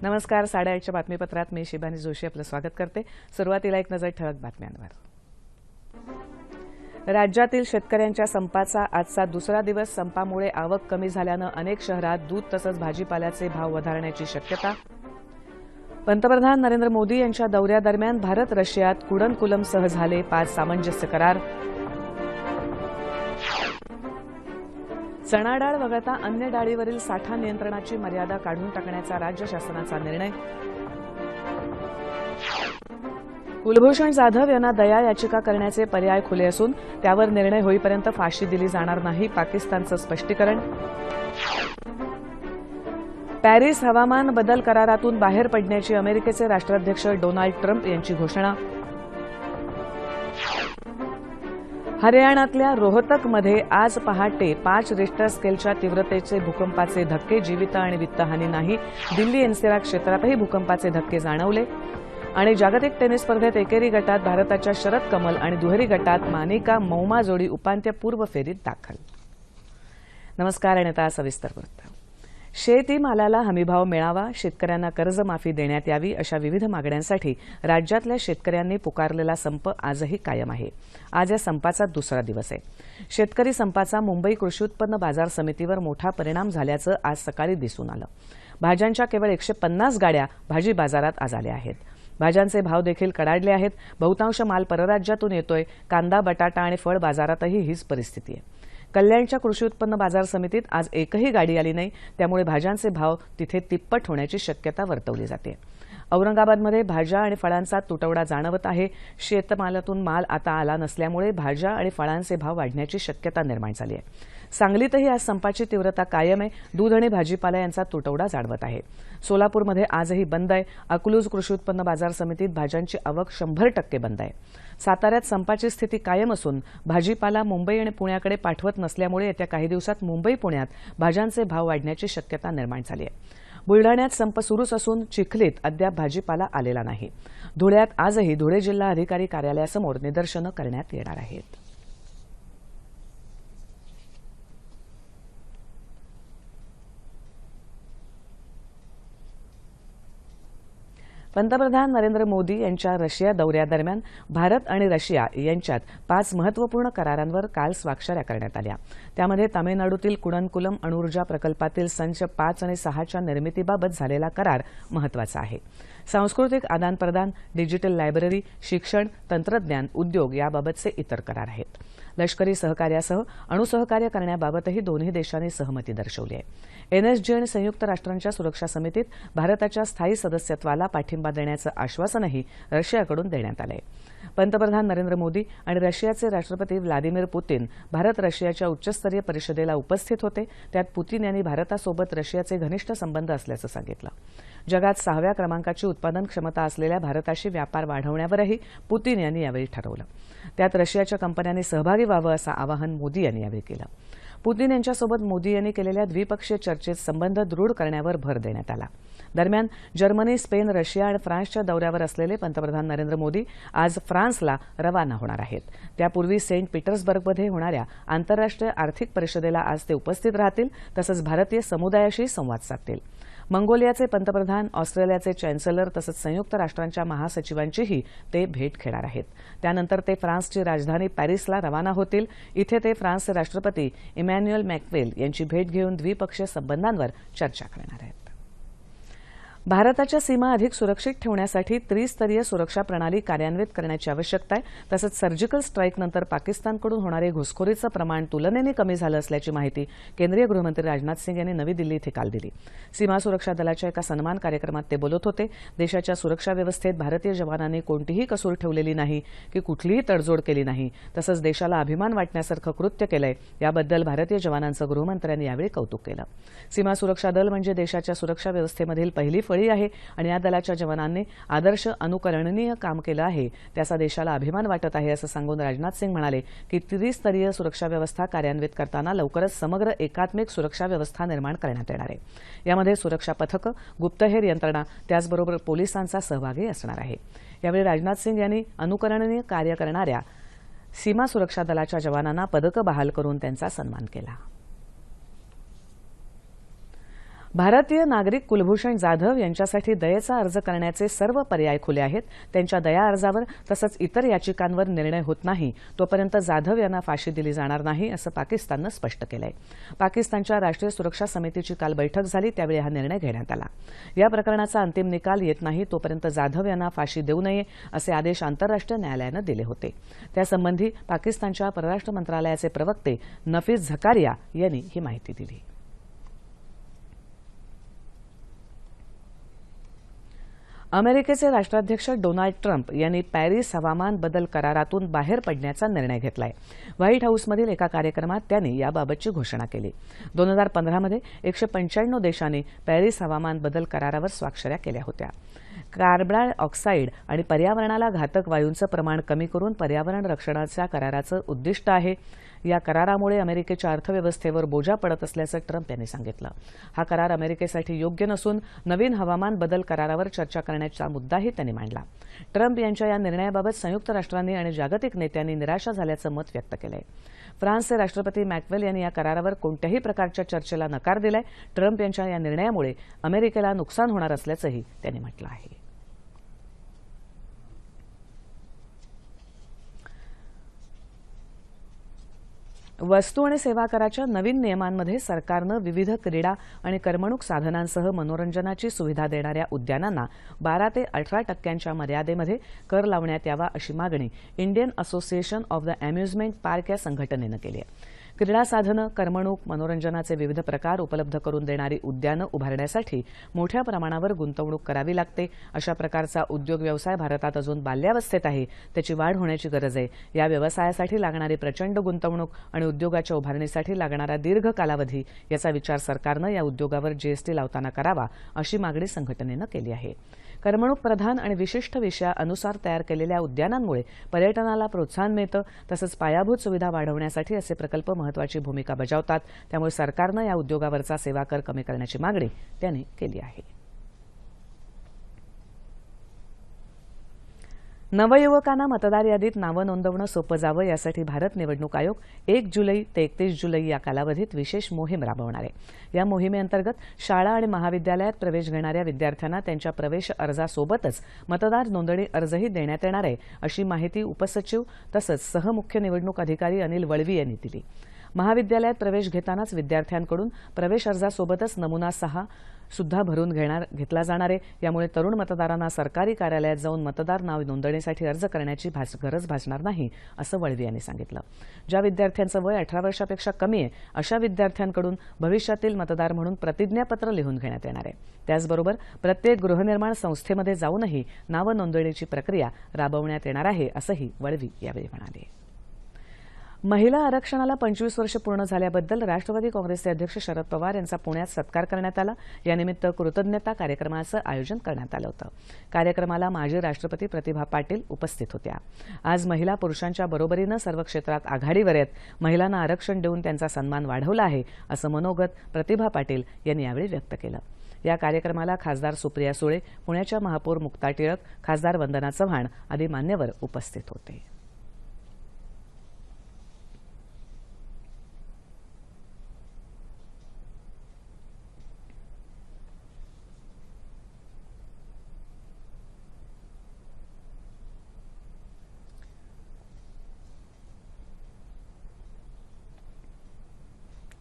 नमस्कार. 8:30च्या बातमीपत्रात मी शिबानी जोशी आपलं स्वागत करते. सुरुवातीला एक नजर ठळक बातम्यांवर. राज्यातील शेतकऱ्यांच्या संपाचा आजचा दुसरा दिवस. संपामुळे आवक कमी झाल्यानं अनेक शहरात दूध तसंच भाजीपाल्याचे भाव वधारण्याची शक्यता. पंतप्रधान नरेंद्र मोदी यांच्या दौऱ्यादरम्यान भारत रशियात कुडनकुलमसह झाले 5 सामंजस्य करार. चणा डाळ वगळता अन्य डाळीवरील साठा नियंत्रणाची मर्यादा काढून टाकण्याचा राज्य शासनाचा निर्णय. कुलभूषण जाधव यांना दया याचिका करण्याचे पर्याय खुले असून त्यावर निर्णय होईपर्यंत फाशी दिली जाणार नाही. पाकिस्तानचं स्पष्टीकरण. पॅरिस हवामान बदल करारातून बाहेर पडण्याची अमेरिकेचे राष्ट्राध्यक्ष डोनाल्ड ट्रम्प यांची घोषणा. हरियाणातल्या रोहतकमध्ये आज पहाटे 5 रिश्टर स्केलच्या तीव्रतेचे भूकंपाचे धक्के. जीवित आणि वित्तहानी नाही. दिल्ली एनसीआर क्षेत्रातही भूकंपाचे धक्के जाणवले. आणि जागतिक टेनिस स्पर्धेत एकेरी गटात भारताच्या शरद कमल आणि दुहेरी गटात मानिका मौमा जोडी उपांत्यपूर्व फेरीत दाखल. नमस्कार. आणि आता सविस्तर वृत्त. शेतीमालाला हमीभाव मिळावा, शेतकऱ्यांना कर्जमाफी देण्यात यावी अशा विविध मागण्यांसाठी राज्यातल्या शेतकऱ्यांनी पुकारलेला संप आजही कायम आहे. आज या संपाचा दुसरा दिवस आहे. शेतकरी संपाचा मुंबई कृषी उत्पन्न बाजार समितीवर मोठा परिणाम झाल्याचं आज सकाळी दिसून आलं. भाज्यांच्या केवळ 150 गाड्या भाजी बाजारात आज आल्या आहेत. भाज्यांचे भाव देखील कडाडले आहेत. बहुतांश माल परराज्यातून येतोय. कांदा, बटाटा आणि फळ बाजारातही हीच परिस्थिती आहे. कल्याणच्या कृषी उत्पन्न बाजार समितीत आज एकही गाडी आली नाही. त्यामुळे भाज्यांचे भाव तिथे तिप्पट होण्याची शक्यता वर्तवली जाते. औरंगाबादमध्ये भाज्या आणि फळांचा तुटवडा जाणवत आहे. शेतमालातून माल आता आला नसल्यामुळे भाज्या आणि फळांचे भाव वाढण्याची शक्यता निर्माण झाली आहे. सांगलीतही आज संपाची तीव्रता कायम आहे. दूध आणि भाजीपाला यांचा तुटवडा जाणवत आहे. सोलापूरमध्ये आजही बंद आहे. अकलूज कृषी उत्पन्न बाजार समितीत भाज्यांची आवक 100% बंद आहे. साताऱ्यात संपाची स्थिती कायम असून भाजीपाला मुंबई आणि पुण्याकडे पाठवत नसल्यामुळे येत्या काही दिवसात मुंबई पुण्यात भाज्यांचे भाव वाढण्याची शक्यता निर्माण झाली आहे. बुलढाण्यात संप सुरूच असून चिखलीत अद्याप भाजीपाला आलेला नाही. धुळ्यात आजही धुळे जिल्हा अधिकारी कार्यालयासमोर निदर्शनं करण्यात येणार आहेत. पंतप्रधान नरेंद्र मोदी यांच्या रशिया दौऱ्यादरम्यान भारत आणि रशिया यांच्यात 5 महत्त्वपूर्ण करारांवर काल स्वाक्षऱ्या करण्यात आल्या. त्यामध्ये तामिळनाडूतील कुडनकुलम अणुऊर्जा प्रकल्पातील संच 5 आणि 6च्या निर्मितीबाबत झालेला करार महत्त्वाचा आहे. सांस्कृतिक आदानप्रदान, डिजिटल लायब्ररी, शिक्षण, तंत्रज्ञान, उद्योग याबाबतचे इतर करार आहेत. लष्करी सहकार्यासह अणुसहकार्य करण्याबाबतही दोन्ही देशांनी सहमती दर्शवली आहे. एनएसजी आणि संयुक्त राष्ट्रांच्या सुरक्षा समितीत भारताच्या स्थायी सदस्यत्वाला पाठिंबा देण्याचं आश्वासनही रशियाकडून देण्यात आलं आहे. पंतप्रधान नरेंद्र मोदी आणि रशियाचे राष्ट्रपती व्लादिमीर पुतीन भारत रशियाच्या उच्चस्तरीय परिषदेला उपस्थित होते. त्यात पुतीन यांनी भारतासोबत रशियाचे घनिष्ठ संबंध असल्याचं सांगितलं. जगात 6व्या क्रमांकाची उत्पादन क्षमता असलेल्या भारताशी व्यापार वाढवण्यावरही पुतीन यांनी यावेळी ठरवलं. त्यात रशियाच्या कंपन्यांनी सहभागी व्हावं असं आवाहन मोदी यांनी यावेळी केलं. पुतीन यांच्यासोबत मोदी यांनी केलेल्या द्विपक्षीय चर्चेत संबंध दृढ करण्यावर भर देण्यात आला. दरम्यान जर्मनी, स्पेन, रशिया आणि फ्रान्सच्या दौऱ्यावर असलेले पंतप्रधान नरेंद्र मोदी आज फ्रान्सला रवाना होणार आहेत. त्यापूर्वी सेंट पीटर्सबर्गमध्ये होणाऱ्या आंतरराष्ट्रीय आर्थिक परिषदेला आज ते उपस्थित राहतील. तसंच भारतीय समुदायाशी संवाद साधतील. मंगोलियाचे पंतप्रधान, ऑस्ट्रेलियाचे चॅन्सलर तसंच संयुक्त राष्ट्रांच्या महासचिवांचीही ते भेट घेणार आहेत. त्यानंतर ते फ्रान्सची राजधानी पॅरिसला रवाना होतील. इथे ते फ्रान्सचे राष्ट्रपती इमॅन्युएल मॅक्वेल यांची भेट घेऊन द्विपक्षीय संबंधांवर चर्चा करणार आहेत. भारताच्या सीमा अधिक सुरक्षित ठेवण्यासाठी त्रिस्तरीय सुरक्षा प्रणाली कार्यान्वित करण्याची आवश्यकता आहे. तसंच सर्जिकल स्ट्राईकनंतर पाकिस्तानकडून होणारे घुसखोरीचं प्रमाण तुलनेने कमी झालं असल्याची माहिती केंद्रीय गृहमंत्री राजनाथ सिंग यांनी नवी दिल्ली इथे काल दिली. सीमा सुरक्षा दलाच्या एका सन्मान कार्यक्रमात ते बोलत होते. देशाच्या सुरक्षा व्यवस्थेत भारतीय जवानांनी कोणतीही कसूर ठेवलेली नाही की कुठलीही तडजोड केली नाही. तसंच देशाला अभिमान वाटण्यासारखं कृत्य केलंय. याबद्दल भारतीय जवानांचं गृहमंत्र्यांनी यावेळी कौतुक केलं. सीमा सुरक्षा दल म्हणजे देशाच्या सुरक्षा व्यवस्थेमधील पहिली फळी आहे आणि या दलाच्या जवानांनी आदर्श अनुकरणीय काम केलं आहे. त्याचा देशाला अभिमान वाटत आहे असं सांगून राजनाथ सिंग म्हणाले की त्रिस्तरीय सुरक्षा व्यवस्था कार्यान्वित करताना लवकरच समग्र एकात्मिक सुरक्षा व्यवस्था निर्माण करण्यात येणार आहे. यामध्ये सुरक्षा पथकं, गुप्तहेर यंत्रणा त्याचबरोबर पोलिसांचा सहभागही असणार आहे. यावेळी राजनाथ सिंग यांनी अनुकरणीय कार्य करणाऱ्या सीमा सुरक्षा दलाच्या जवानांना पदकं बहाल करून त्यांचा सन्मान केला. भारतीय नागरिक कुलभूषण जाधव यांच्यासाठी दयेचा अर्ज करण्याचे सर्व पर्याय खुले आहेत. त्यांच्या दया अर्जावर तसंच इतर याचिकांवर निर्णय होत नाही तोपर्यंत जाधव यांना फाशी दिली जाणार नाही असं पाकिस्ताननं स्पष्ट केलंय. पाकिस्तानच्या राष्ट्रीय सुरक्षा समितीची काल बैठक झाली, त्यावेळी हा निर्णय घेण्यात आला. या प्रकरणाचा अंतिम निकाल येत नाही तोपर्यंत जाधव यांना फाशी देऊ नये असे आदेश आंतरराष्ट्रीय न्यायालयानं दिले होते. त्यासंबंधी पाकिस्तानच्या परराष्ट्र मंत्रालयाचे प्रवक्ते नफीस झकारिया यांनी ही माहिती दिली. अमेरिकेचे राष्ट्राध्यक्ष डोनाल्ड ट्रम्प यांनी पॅरिस हवामान बदल करारातून बाहेर पडण्याचा निर्णय घेतलाय. व्हाईट हाऊसमधील एका कार्यक्रमात त्यांनी याबाबतची घोषणा केली. 2015 मध्ये 195 देशांनी पॅरिस हवामान बदल करारावर स्वाक्षऱ्या केल्या होत्या. कार्बन ऑक्साईड आणि पर्यावरणाला घातक वायूंचं प्रमाण कमी करून पर्यावरण रक्षणाच्या कराराचं उद्दिष्ट आहे. या करारामुळे अमेरिकेच्या अर्थव्यवस्थेवर बोजा पडत असल्याचं ट्रम्प यांनी सांगितलं. हा करार अमेरिकेसाठी योग्य नसून नवीन हवामान बदल करारावर चर्चा करण्याचा मुद्दाही त्यांनी मांडला. ट्रम्प यांच्या या निर्णयाबाबत संयुक्त राष्ट्रांनी आणि जागतिक नेत्यांनी निराशा झाल्याचं मत व्यक्त केलंय. फ्रान्सचे राष्ट्रपती मॅक्वेल यांनी या करारावर कोणत्याही प्रकारच्या चर्चेला नकार दिलाय. ट्रम्प यांच्या या निर्णयामुळे अमेरिकेला नुकसान होणार असल्याचंही त्यांनी म्हटलं आहे. वस्तू आणि सेवा कराच्या नवीन नियमांमध्ये सरकारनं विविध क्रीडा आणि करमणूक साधनांसह मनोरंजनाची सुविधा देणाऱ्या उद्यानांना 12 ते 18% मर्यादेमध्ये कर लावण्यात यावा अशी मागणी Indian association of the amusement park या संघटनेनं केली आहे. क्रीडा साधनं, करमणूक, मनोरंजनाचे विविध प्रकार उपलब्ध करून देणारी उद्यानं उभारण्यासाठी मोठ्या प्रमाणावर गुंतवणूक करावी लागते. अशा प्रकारचा उद्योग व्यवसाय भारतात अजून बाल्यावस्थेत आहे. त्याची वाढ होण्याची गरज आहे. या व्यवसायासाठी लागणारी प्रचंड गुंतवणूक आणि उद्योगाच्या उभारणीसाठी लागणारा दीर्घ कालावधी याचा विचार सरकारनं या उद्योगावर जीएसटी लावताना करावा अशी मागणी संघटनेनं केली आहे. करमणूक प्रधान आणि विशिष्ट विषयानुसार तयार केलेल्या उद्यानांमुळे पर्यटनाला प्रोत्साहन मिळतं. तसंच पायाभूत सुविधा वाढवण्यासाठी असे प्रकल्प महत्त्वाची भूमिका बजावतात. त्यामुळे सरकारनं या उद्योगावरचा सेवा कर कमी करण्याची मागणी त्यांनी केली आहे. नवयुवकांना मतदार यादीत नावं नोंदवणं सोपं जावं यासाठी भारत निवडणूक आयोग 1 जुलै ते 31 जुलै या कालावधीत विशेष मोहीम राबवणार आहे. या मोहिमेअंतर्गत शाळा आणि महाविद्यालयात प्रवेश घेणाऱ्या विद्यार्थ्यांना त्यांच्या प्रवेश अर्जासोबतच मतदार नोंदणी अर्जही देण्यात येणार आहे अशी माहिती उपसचिव तसंच सहमुख्य निवडणूक अधिकारी अनिल वळवी यांनी दिली. महाविद्यालयात प्रवेश घेतानाच विद्यार्थ्यांकडून प्रवेश अर्जासोबतच नमुना 6 सुद्धा भरून घेतला जाणार आहे. यामुळे तरुण मतदारांना सरकारी कार्यालयात जाऊन मतदार नाव नोंदणीसाठी अर्ज करण्याची गरज भासणार नाही असं वळवी यांनी सांगितलं. ज्या विद्यार्थ्यांचं वय 18 वर्षापेक्षा कमी आहे अशा विद्यार्थ्यांकडून भविष्यातील मतदार म्हणून प्रतिज्ञापत्र लिहून घेण्यात येणार आहे. त्याचबरोबर प्रत्येक गृहनिर्माण संस्थेमध्ये जाऊनही नाव नोंदणीची प्रक्रिया राबवण्यात येणार आहे असंही वळवी यावेळी म्हणाले. महिला आरक्षणाला 25 वर्ष पूर्ण झाल्याबद्दल राष्ट्रवादी काँग्रेसचे अध्यक्ष शरद पवार यांचा पुण्यात सत्कार करण्यात आला. यानिमित्त कृतज्ञता कार्यक्रमाचं आयोजन करण्यात आलं होतं. कार्यक्रमाला माजी राष्ट्रपती प्रतिभा पाटील उपस्थित होत्या. आज महिला पुरुषांच्या बरोबरीनं सर्व क्षेत्रात आघाडीवर आहेत. महिलांना आरक्षण देऊन त्यांचा सन्मान वाढवला आहे असं मनोगत प्रतिभा पाटील यांनी यावेळी व्यक्त केलं. या कार्यक्रमाला खासदार सुप्रिया सुळे, पुण्याच्या महापौर मुक्ता टिळक, खासदार वंदना चव्हाण आदी मान्यवर उपस्थित होते.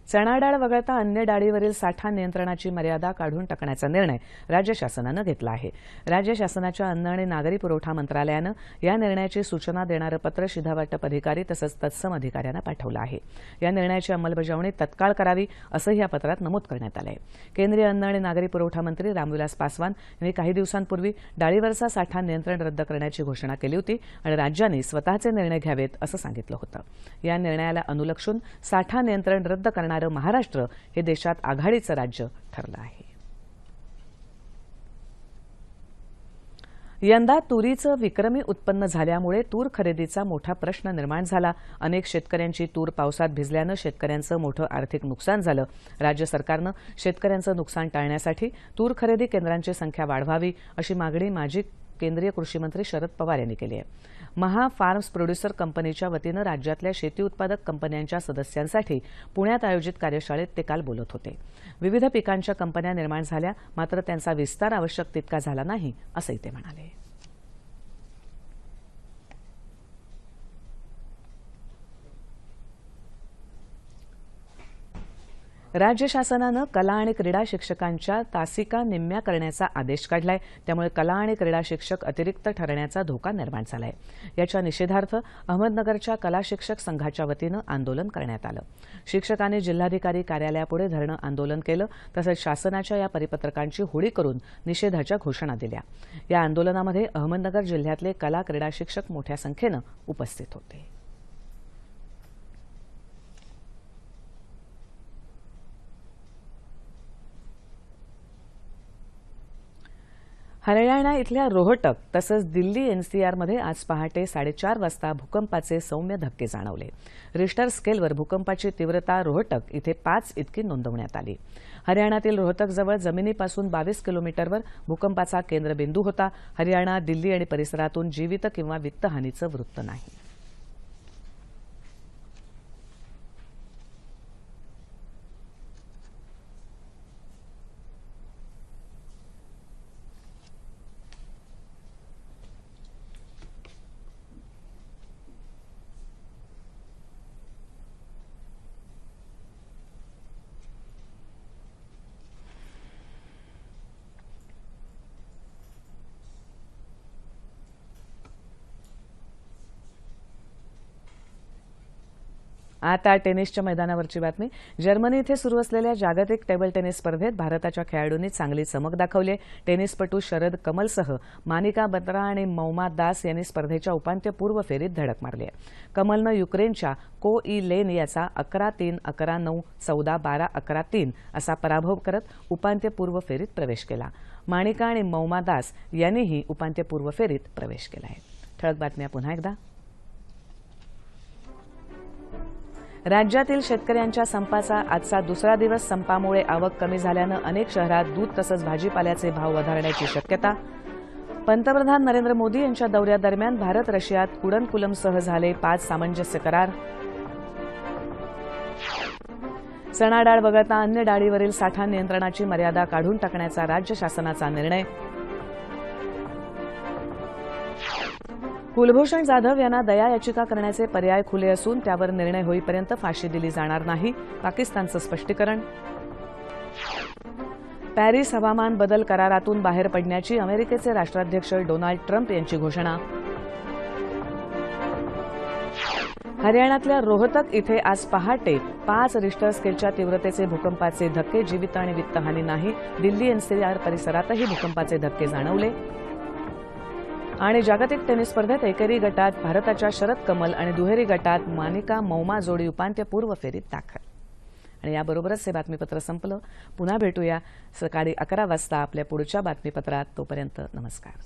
चणा डाळ वगळता अन्य डाळीवरील साठा नियंत्रणाची मर्यादा काढून टाकण्याचा निर्णय राज्य शासनानं घेतला आहे. राज्य शासनाच्या अन्न आणि नागरी पुरवठा मंत्रालयानं या निर्णयाची सूचना देणारं पत्र शिधावाटप अधिकारी तसंच तत्सम अधिकाऱ्यांना पाठवलं आहे. या निर्णयाची अंमलबजावणी तत्काळ करावी असंही या पत्रात नमूद करण्यात आलं आहे. केंद्रीय अन्न आणि नागरी पुरवठा मंत्री रामविलास पासवान यांनी काही दिवसांपूर्वी डाळीवरचा साठा नियंत्रण रद्द करण्याची घोषणा केली होती आणि राज्यांनी स्वतःचे निर्णय घ्यावेत असं सांगितलं होतं. या निर्णयाला अनुलक्षून साठा नियंत्रण रद्द करणारं महाराष्ट्र हे देशात आघाडीचं राज्य ठरलं आहे. यंदा तुरीचं विक्रमी उत्पन्न झाल्यामुळे तूर खरेदीचा मोठा प्रश्न निर्माण झाला. अनेक शेतकऱ्यांची तूर पावसात भिजल्यानं शेतकऱ्यांचं मोठं आर्थिक नुकसान झालं. राज्य सरकारनं शेतकऱ्यांचं नुकसान टाळण्यासाठी तूर खरेदी केंद्रांची संख्या वाढवावी अशी मागणी माजी केंद्रीय कृषी मंत्री शरद पवार यांनी केली आहे. महा फार्म्स प्रोड्युसर कंपनीच्या वतीनं राज्यातल्या शेती उत्पादक कंपन्यांच्या सदस्यांसाठी पुण्यात आयोजित कार्यशाळेत ते काल बोलत होते. विविध पिकांच्या कंपन्या निर्माण झाल्या, मात्र त्यांचा विस्तार आवश्यक तितका झाला नाही, असंही ते म्हणाले. राज्य शासनानं कला आणि क्रीडा शिक्षकांच्या तासिका निम्म्या करण्याचा आदेश काढलाय. त्यामुळे कला आणि क्रीडा शिक्षक अतिरिक्त ठरण्याचा धोका निर्माण झालाय. याच्या निषेधार्थ अहमदनगरच्या कला शिक्षक संघाच्या वतीनं आंदोलन करण्यात आलं. शिक्षकांनी जिल्हाधिकारी कार्यालयापुढे धरणं आंदोलन केलं. तसंच शासनाच्या या परिपत्रकांची होळी करून निषेधाच्या घोषणा दिल्या. या आंदोलनामध्ये अहमदनगर जिल्ह्यातले कला क्रीडा शिक्षक मोठ्या संख्येनं उपस्थित होते. हरियाणा इथल्या रोहटक तसंच दिल्ली एनसीआरमध्ये आज पहाटे 4:30 वाजता भूकंपाचे सौम्य धक्के जाणवले. रिश्टर स्केलवर भूकंपाची तीव्रता रोहटक इथे 5 इतकी नोंदवण्यात आली. हरियाणातील रोहतकजवळ जमिनीपासून 22 किलोमीटरवर भूकंपाचा केंद्रबिंदू होता. हरियाणा, दिल्ली आणि परिसरातून जीवित किंवा वित्तहानीचं वृत्त नाही. आता टेनिसच्या मैदानावरची बातमी. जर्मनी इथे सुरू असलेल्या जागतिक टेबल टेनिस स्पर्धेत भारताच्या खेळाडूंनी चांगली चमक दाखवली. टेनिसपटू शरद कमलसह मानिका बत्रा आणि मौमा दास यांनी स्पर्धेच्या उपांत्यपूर्व फेरीत धडक मारली आहे. कमलनं युक्रेनच्या को ई लेन याचा 11-3, 11-9, 14-12, 11-3 असा पराभव करत उपांत्यपूर्व फेरीत प्रवेश केला. मानिका आणि मौमा दास यांनीही उपांत्यपूर्व फेरीत प्रवेश केला आहे. ठळक बातम्या पुन्हा एकदा. राज्यातील शेतकऱ्यांच्या संपाचा आजचा दुसरा दिवस. संपामुळे आवक कमी झाल्यानं अनेक शहरात दूध तसंच भाजीपाल्याचे भाव वधारण्याची शक्यता. पंतप्रधान नरेंद्र मोदी यांच्या दौऱ्यादरम्यान भारत रशियात कुडनकुलमसह झाले 5 सामंजस्य करार. चणा डाळ वगळता अन्य डाळीवरील साठा नियंत्रणाची मर्यादा काढून टाकण्याचा राज्य शासनाचा निर्णय. कुलभूषण जाधव यांना दया याचिका करण्याचे पर्याय खुले असून त्यावर निर्णय होईपर्यंत फाशी दिली जाणार नाही, पाकिस्तानचं स्पष्टीकरण. पॅरिस हवामान बदल करारातून बाहेर पडण्याची अमेरिकेचे राष्ट्राध्यक्ष डोनाल्ड ट्रम्प यांची घोषणा. हरियाणातल्या रोहतक इथे आज पहाटे 5 रिश्टर स्केलच्या तीव्रतेचे भूकंपाचे धक्के. जीवित आणि वित्तहानी नाही. दिल्ली एनसीआर परिसरातही भूकंपाचे धक्के जाणवले. आणि जागतिक टेनिस स्पर्धेत एकेरी गटात भारताच्या शरद कमल आणि दुहेरी गटात मानिका मौमा जोडी उपांत्यपूर्व फेरीत दाखल. आणि याबरोबरच हे बातमीपत्र संपलं. पुन्हा भेटूया सकाळी 11 वाजता आपल्या पुढच्या बातमीपत्रात. तोपर्यंत नमस्कार.